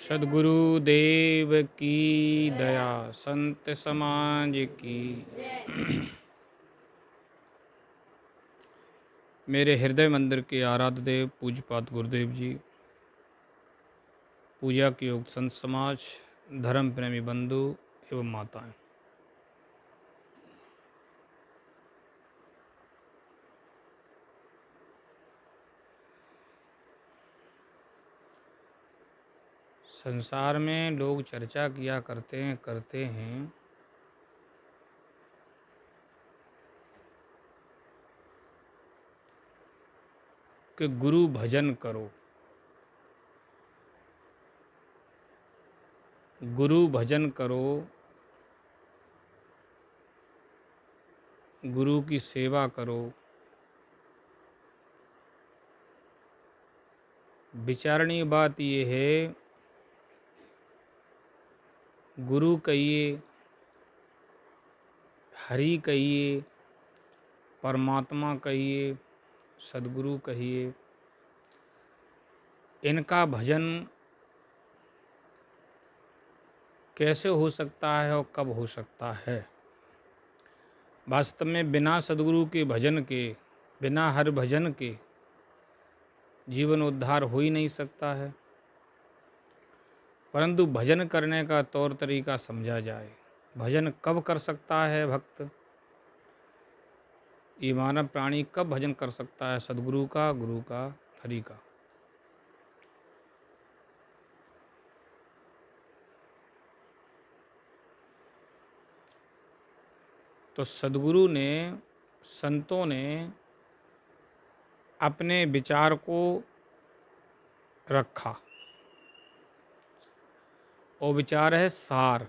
सद्गुरु देव की दया, संत समाज की। मेरे हृदय मंदिर के आराध्य देव पूज्यपाद गुरुदेव जी, पूजा के योग्य संत समाज, धर्म प्रेमी बंधु एवं माताएं, संसार में लोग चर्चा किया करते हैं कि गुरु भजन करो, गुरु भजन करो, गुरु की सेवा करो। विचारणीय बात ये है, गुरु कहिए, हरि कहिए, परमात्मा कहिए, सद्गुरु कहिए, इनका भजन कैसे हो सकता है और कब हो सकता है। वास्तव में बिना सद्गुरु के भजन के, बिना हर भजन के जीवन उद्धार हो ही नहीं सकता है। परंतु भजन करने का तौर तरीका समझा जाए। भजन कब कर सकता है भक्त, ये मानव प्राणी कब भजन कर सकता है सद्गुरु का, गुरु का, हरि का। तो सद्गुरु ने, संतों ने अपने विचार को रखा, और विचार है सार।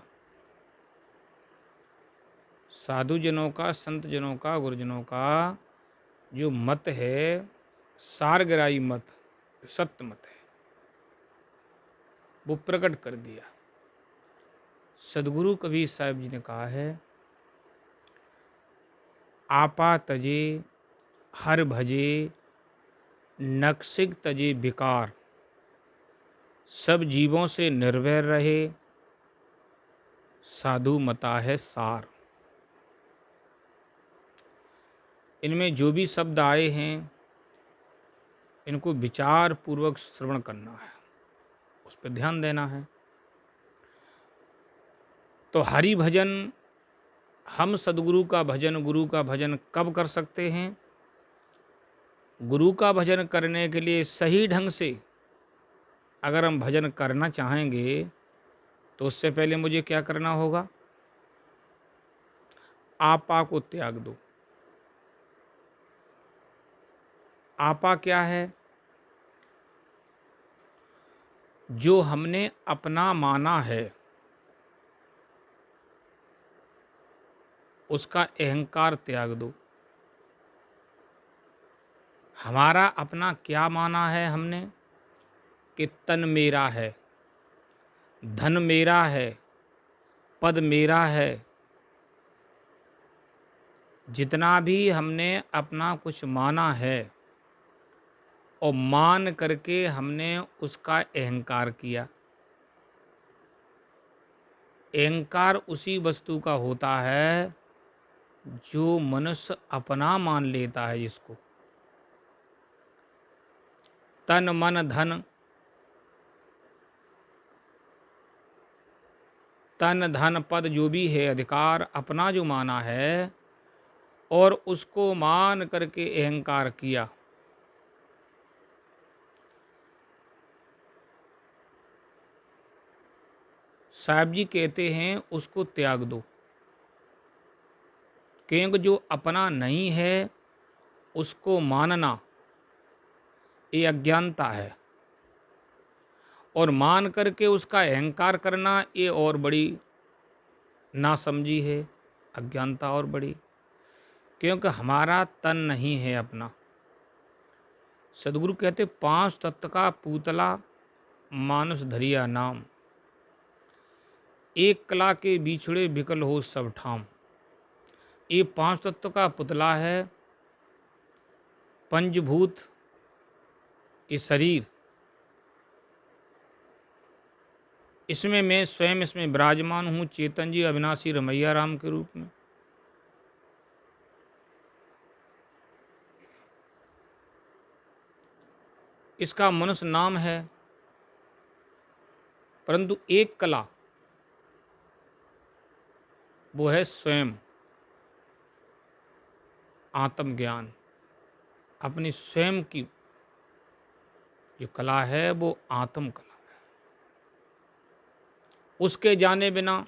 साधु जनों का, संत जनों का, गुरुजनों का जो मत है, सारग्राही मत, सत्य मत है, वो प्रकट कर दिया। सद्गुरु कबीर साहब जी ने कहा है, आपा तजे हर भजे, नक्सिक तजे विकार, सब जीवों से निर्भय रहे, साधु मता है सार। इनमें जो भी शब्द आए हैं, इनको विचार पूर्वक श्रवण करना है, उस पर ध्यान देना है। तो हरि भजन, हम सद्गुरु का भजन, गुरु का भजन कब कर सकते हैं? गुरु का भजन करने के लिए सही ढंग से अगर हम भजन करना चाहेंगे, तो उससे पहले मुझे क्या करना होगा? आपा को त्याग दो। आपा क्या है? जो हमने अपना माना है, उसका अहंकार त्याग दो। हमारा अपना क्या माना है हमने? कि तन मेरा है, धन मेरा है, पद मेरा है। जितना भी हमने अपना कुछ माना है, और मान करके हमने उसका अहंकार किया। अहंकार उसी वस्तु का होता है जो मनुष्य अपना मान लेता है। जिसको तन मन धन, तन धन पद जो भी है, अधिकार अपना जो माना है, और उसको मान करके अहंकार किया, साहब जी कहते हैं उसको त्याग दो। क्योंकि जो अपना नहीं है उसको मानना, ये अज्ञानता है, और मान करके उसका अहंकार करना, ये और बड़ी नासमझी है, अज्ञानता और बड़ी। क्योंकि हमारा तन नहीं है अपना। सद्गुरु कहते 5 तत्व का पूतला मानुष धरिया नाम, एक कला के बिछड़े बिकल हो सब ठाम। ये 5 तत्व का पुतला है, पंचभूत, ये शरीर, इसमें मैं स्वयं इसमें विराजमान हूँ, चेतन जी अविनाशी रमैया राम के रूप में। इसका मनुष्य नाम है, परंतु एक कला वो है स्वयं आत्मज्ञान। अपनी स्वयं की जो कला है वो आत्म कला है। उसके जाने बिना,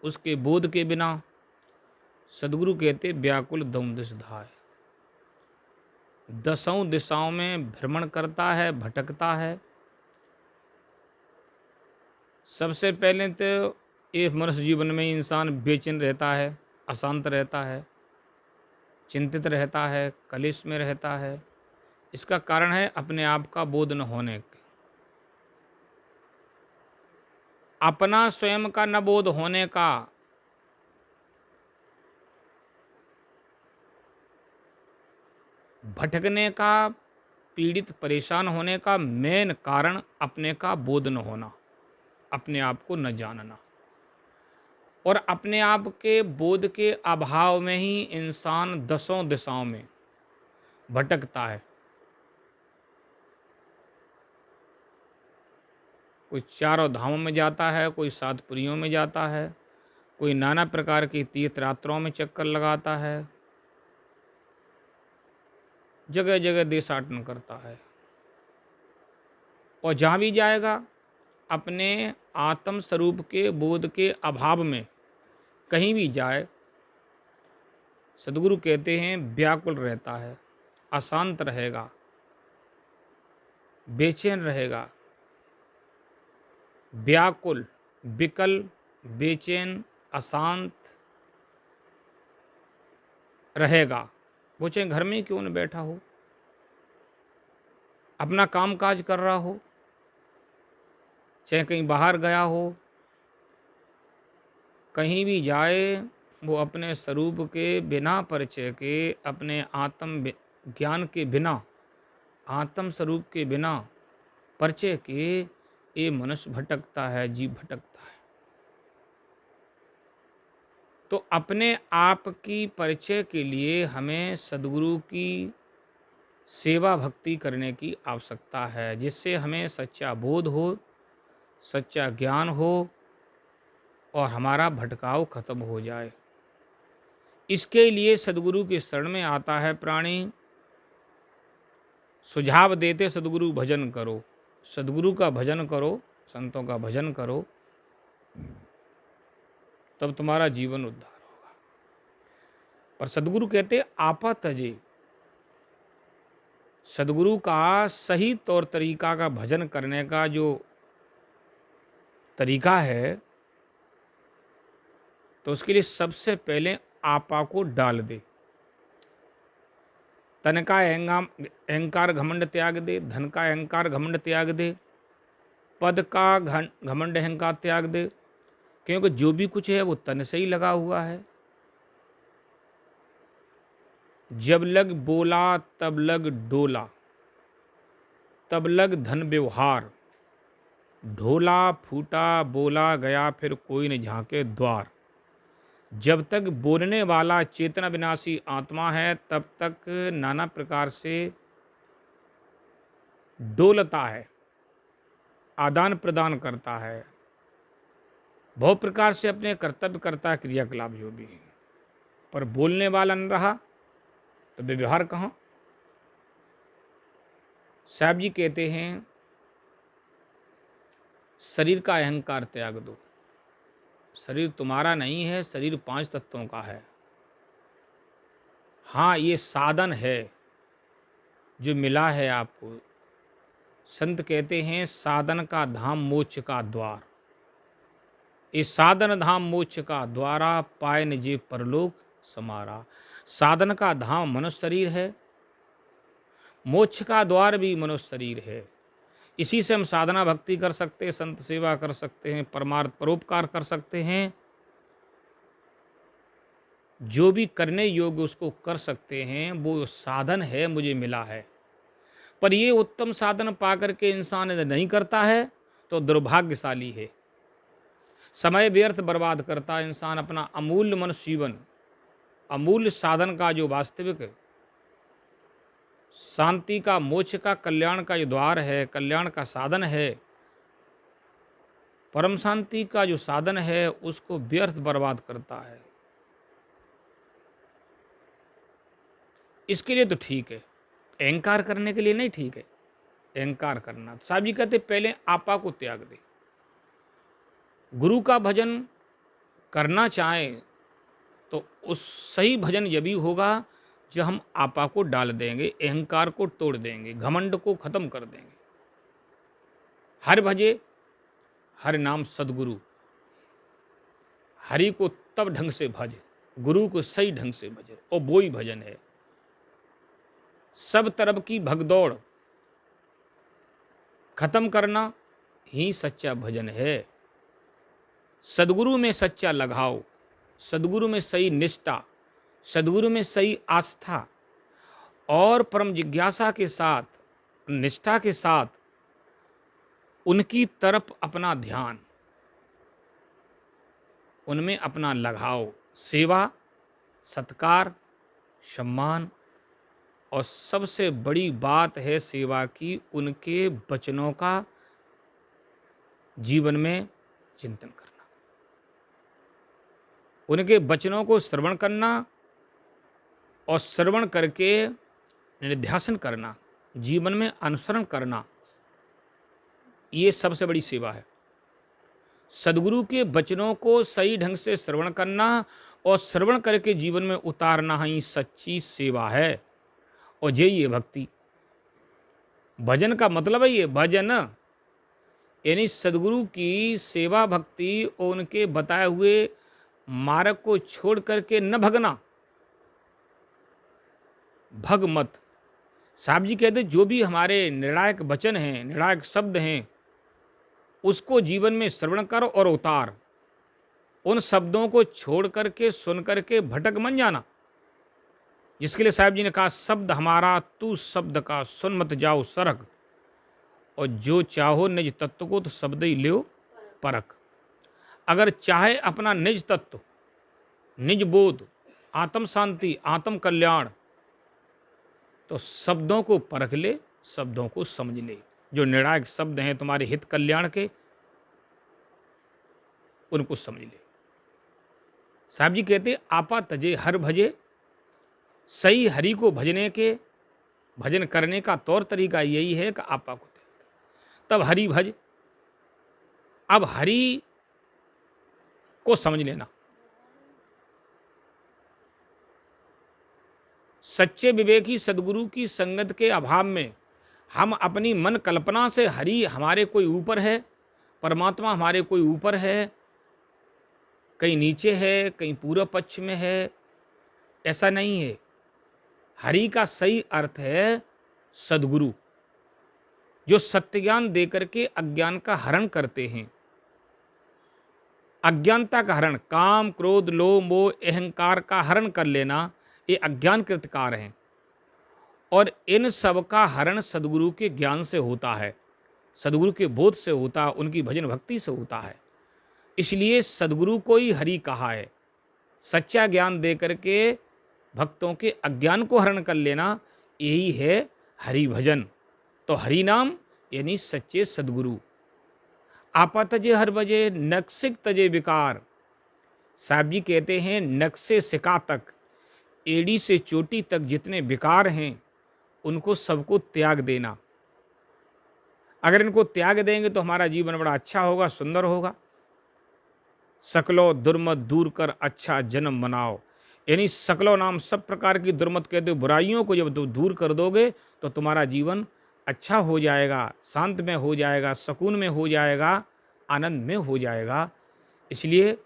उसके बोध के बिना सदगुरु कहते व्याकुल दम दिश धाय। दसों दिशाओं में भ्रमण करता है, भटकता है। सबसे पहले तो ये मनुष्य जीवन में इंसान बेचैन रहता है, अशांत रहता है, चिंतित रहता है, कलेश में रहता है। इसका कारण है अपने आप का बोध न होने के, अपना स्वयं का न बोध होने का। भटकने का, पीड़ित परेशान होने का मेन कारण अपने का बोध न होना, अपने आप को न जानना। और अपने आप के बोध के अभाव में ही इंसान दसों दिशाओं में भटकता है। कोई चारों धामों में जाता है, कोई सात पुरियों में जाता है, कोई नाना प्रकार की तीर्थ यात्राओं में चक्कर लगाता है, जगह जगह देशाटन करता है। और जहाँ भी जाएगा अपने आत्म स्वरूप के बोध के अभाव में कहीं भी जाए, सदगुरु कहते हैं व्याकुल रहता है, अशांत रहेगा, बेचैन रहेगा। व्याकुल, विकल, बेचैन, अशांत रहेगा। वो चाहे घर में क्यों न बैठा हो, अपना काम काज कर रहा हो, चाहे कहीं बाहर गया हो, कहीं भी जाए, वो अपने स्वरूप के बिना परिचय के, अपने आत्म ज्ञान के बिना, आत्म स्वरूप के बिना परिचय के ये मनुष्य भटकता है, जीव भटकता है। तो अपने आप की परिचय के लिए हमें सद्गुरु की सेवा भक्ति करने की आवश्यकता है, जिससे हमें सच्चा बोध हो, सच्चा ज्ञान हो और हमारा भटकाव खत्म हो जाए। इसके लिए सद्गुरु के शरण में आता है प्राणी। सुझाव देते सद्गुरु भजन करो, सद्गुरु का भजन करो, संतों का भजन करो, तब तुम्हारा जीवन उद्धार होगा। पर सद्गुरु कहते आपा तजे। सद्गुरु का सही तौर तरीका का भजन करने का जो तरीका है, तो उसके लिए सबसे पहले आपा को डाल दे। तन का अहंकार घमंड त्याग दे, धन का अहंकार घमंड त्याग दे, पद का घमंड अहंकार त्याग दे, क्योंकि जो भी कुछ है वो तन से ही लगा हुआ है। जब लग बोला तब लग डोला, तब लग धन व्यवहार, ढोला फूटा बोला गया फिर कोई न झांके द्वार। जब तक बोलने वाला चेतना विनाशी आत्मा है, तब तक नाना प्रकार से डोलता है, आदान प्रदान करता है, बहुत प्रकार से अपने कर्तव्य करता है, क्रियाकलाप जो भी है। पर बोलने वाला न रहा तो व्यवहार कहाँ। साहब जी कहते हैं शरीर का अहंकार त्याग दो। शरीर तुम्हारा नहीं है, शरीर 5 तत्वों का है। हाँ, ये साधन है जो मिला है आपको। संत कहते हैं साधन का धाम मोक्ष का द्वार। ये साधन धाम मोक्ष का द्वारा, पाए न जे परलोक समारा। साधन का धाम मनुष्य शरीर है, मोक्ष का द्वार भी मनुष्य शरीर है। इसी से हम साधना भक्ति कर सकते हैं, संत सेवा कर सकते हैं, परमार्थ परोपकार कर सकते हैं, जो भी करने योग्य उसको कर सकते हैं। वो साधन है, मुझे मिला है। पर ये उत्तम साधन पा करके इंसान यदि नहीं करता है तो दुर्भाग्यशाली है। समय व्यर्थ बर्बाद करता इंसान अपना अमूल्य मनुष्य जीवन, अमूल्य साधन का जो वास्तविक शांति का, मोक्ष का, कल्याण का जो द्वार है, कल्याण का साधन है, परम शांति का जो साधन है, उसको व्यर्थ बर्बाद करता है। इसके लिए तो ठीक है, अहंकार करने के लिए नहीं ठीक है। अहंकार करना तो साहब जी कहते पहले आपा को त्याग दे। गुरु का भजन करना चाहें तो उस सही भजन यही होगा जो हम आपा को डाल देंगे, अहंकार को तोड़ देंगे, घमंड को खत्म कर देंगे। हर भजे हर नाम सदगुरु, हरि को तब ढंग से भज, गुरु को सही ढंग से भज, और वो ही भजन है। सब तरफ की भगदौड़ खत्म करना ही सच्चा भजन है। सदगुरु में सच्चा लगाव, सदगुरु में सही निष्ठा, सदगुरु में सही आस्था और परम जिज्ञासा के साथ, निष्ठा के साथ उनकी तरफ अपना ध्यान, उनमें अपना लगाव, सेवा, सत्कार, सम्मान, और सबसे बड़ी बात है सेवा की उनके वचनों का जीवन में चिंतन करना, उनके वचनों को श्रवण करना और श्रवण करके निध्यासन करना, जीवन में अनुसरण करना, ये सबसे बड़ी सेवा है। सदगुरु के वचनों को सही ढंग से श्रवण करना और श्रवण करके जीवन में उतारना ही सच्ची सेवा है। और यही है भक्ति। भजन का मतलब है ये भजन, यानी सदगुरु की सेवा भक्ति और उनके बताए हुए मार्ग को छोड़ करके न भगना। भग मत। साहब जी कहते जो भी हमारे निर्णायक वचन हैं, निर्णायक शब्द हैं, उसको जीवन में श्रवण कर और उतार। उन शब्दों को छोड़ करके सुन करके भटक मन जाना। जिसके लिए साहब जी ने कहा शब्द हमारा तू शब्द का सुन मत जाओ सरक, और जो चाहो निज तत्व को तो शब्द ही लो परख। अगर चाहे अपना निज तत्व, निज बोध, आत्म शांति, आत्म कल्याण, तो शब्दों को परख ले, शब्दों को समझ ले। जो निर्णायक शब्द हैं तुम्हारे हित कल्याण के, उनको समझ ले। साहब जी कहते आपा तजे हर भजे। सही हरि को भजने के, भजन करने का तौर तरीका यही है कि आपा को तब हरि भज। अब हरि को समझ लेना। सच्चे विवेकी सदगुरु की संगत के अभाव में हम अपनी मन कल्पना से हरि हमारे कोई ऊपर है, परमात्मा हमारे कोई ऊपर है, कहीं नीचे है, कहीं पूर्व पक्ष में है, ऐसा नहीं है। हरि का सही अर्थ है सदगुरु, जो सत्य ज्ञान देकर के अज्ञान का हरण करते हैं। अज्ञानता का हरण, काम क्रोध लोभ मोह अहंकार का हरण कर लेना, ये अज्ञान कृतकार हैं। और इन सब का हरण सदगुरु के ज्ञान से होता है, सदगुरु के बोध से होता है, उनकी भजन भक्ति से होता है। इसलिए सदगुरु को ही हरि कहा है। सच्चा ज्ञान दे करके भक्तों के अज्ञान को हरण कर लेना, यही है हरि भजन। तो हरि नाम यानी सच्चे सदगुरु। आपा तजे हर बजे नक्सिक तजे विकार। साहब जी कहते हैं नक से सिका तक, एड़ी से चोटी तक जितने विकार हैं उनको सबको त्याग देना। अगर इनको त्याग देंगे तो हमारा जीवन बड़ा अच्छा होगा, सुंदर होगा। सकलो दुर्मत दूर कर अच्छा जन्म बनाओ, यानी सकलो नाम सब प्रकार की दुर्मत कहते बुराइयों को जब दूर कर दोगे तो तुम्हारा जीवन अच्छा हो जाएगा, शांत में हो जाएगा, सुकून में हो जाएगा, आनंद में हो जाएगा। इसलिए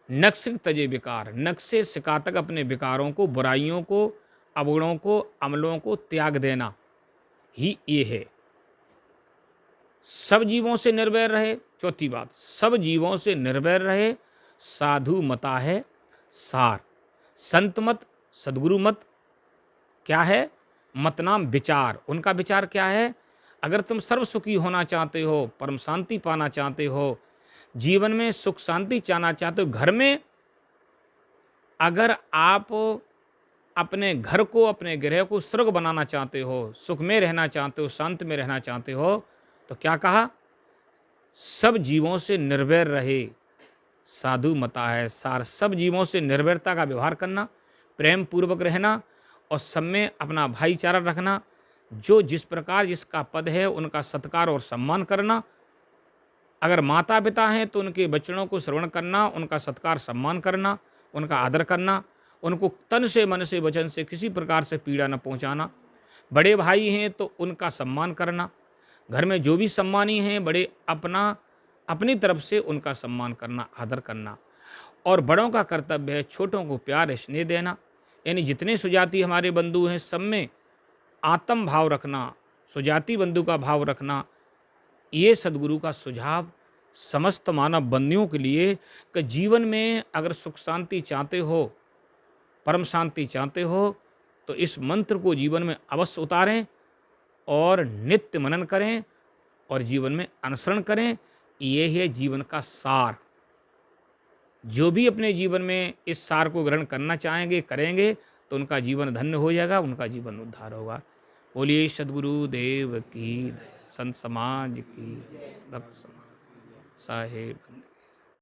नक्सिक तजे विकार, नक से सिका तक अपने विकारों को, बुराइयों को, अवगुणों को, अमलों को त्याग देना ही ये है। सब जीवों से निर्भर रहे। चौथी बात, सब जीवों से निर्भर रहे। साधु मता है सार। संत मत, सदगुरु मत क्या है? मत नाम विचार। उनका विचार क्या है? अगर तुम सर्व सुखी होना चाहते हो, परम शांति पाना चाहते हो, जीवन में सुख शांति चाहना चाहते हो, घर में अगर आप अपने घर को, अपने गृह को स्वर्ग बनाना चाहते हो, सुख में रहना चाहते हो, शांत में रहना चाहते हो, तो क्या कहा? सब जीवों से निर्वैर रहे, साधु मता है सार। सब जीवों से निर्वैरता का व्यवहार करना, प्रेम पूर्वक रहना और सब में अपना भाईचारा रखना। जो जिस प्रकार जिसका पद है उनका सत्कार और सम्मान करना। अगर माता पिता हैं तो उनके वचनों को श्रवण करना, उनका सत्कार सम्मान करना, उनका आदर करना, उनको तन से मन से वचन से किसी प्रकार से पीड़ा न पहुंचाना। बड़े भाई हैं तो उनका सम्मान करना। घर में जो भी सम्मानी हैं बड़े, अपनी तरफ से उनका सम्मान करना, आदर करना। और बड़ों का कर्तव्य है छोटों को प्यार स्नेह देना। यानी जितने सुजाति हमारे बंधु हैं सब में आत्म भाव रखना, सुजाति बंधु का भाव रखना। ये सद्गुरु का सुझाव समस्त मानव बंदियों के लिए कि जीवन में अगर सुख शांति चाहते हो, परम शांति चाहते हो, तो इस मंत्र को जीवन में अवश्य उतारें और नित्य मनन करें और जीवन में अनुसरण करें। ये है जीवन का सार। जो भी अपने जीवन में इस सार को ग्रहण करना चाहेंगे, करेंगे, तो उनका जीवन धन्य हो जाएगा, उनका जीवन उद्धार होगा। बोलिए सद्गुरु देव की, संत समाज की, भक्त समाज साहेब।